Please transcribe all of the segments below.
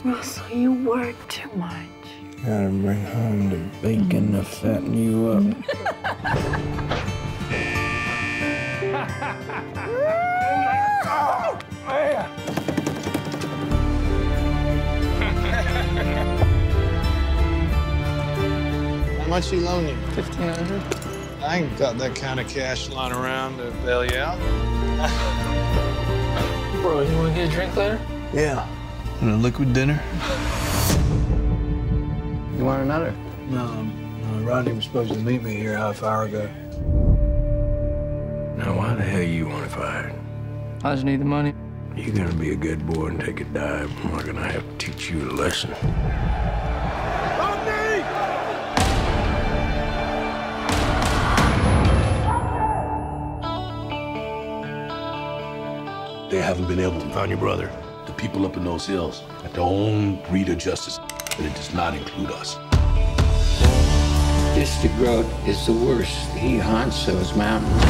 Russell, you work too much. Gotta bring home the bacon to fatten you up. Oh, man. How much he loan you? 1,500. I ain't got that kind of cash lying around to bail you out. Bro, you want to get a drink later? Yeah. And a liquid dinner? You want another? No, Rodney was supposed to meet me here a half hour ago. Now, why the hell you want it fired? I just need the money. You gonna be a good boy and take a dive, or I'm gonna have to teach you a lesson. They haven't been able to find your brother. The people up in those hills have their own breed of justice, but it does not include us. This growth is the worst. He haunts those mountains.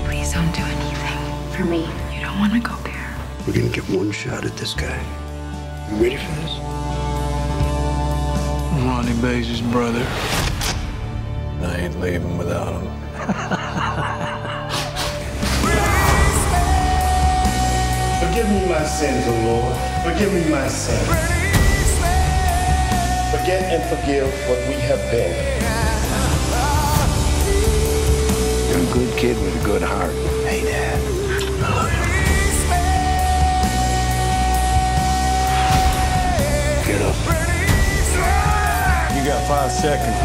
Please don't do anything for me. You don't want to go there. We're gonna get one shot at this guy. You ready for this? Ronnie Bays' his brother. I ain't leaving without him. Forgive me my sins, O Lord. Forgive me my sins. Forget and forgive what we have been. You're a good kid with a good heart. Hey, Dad. I love you. Get up. You got 5 seconds.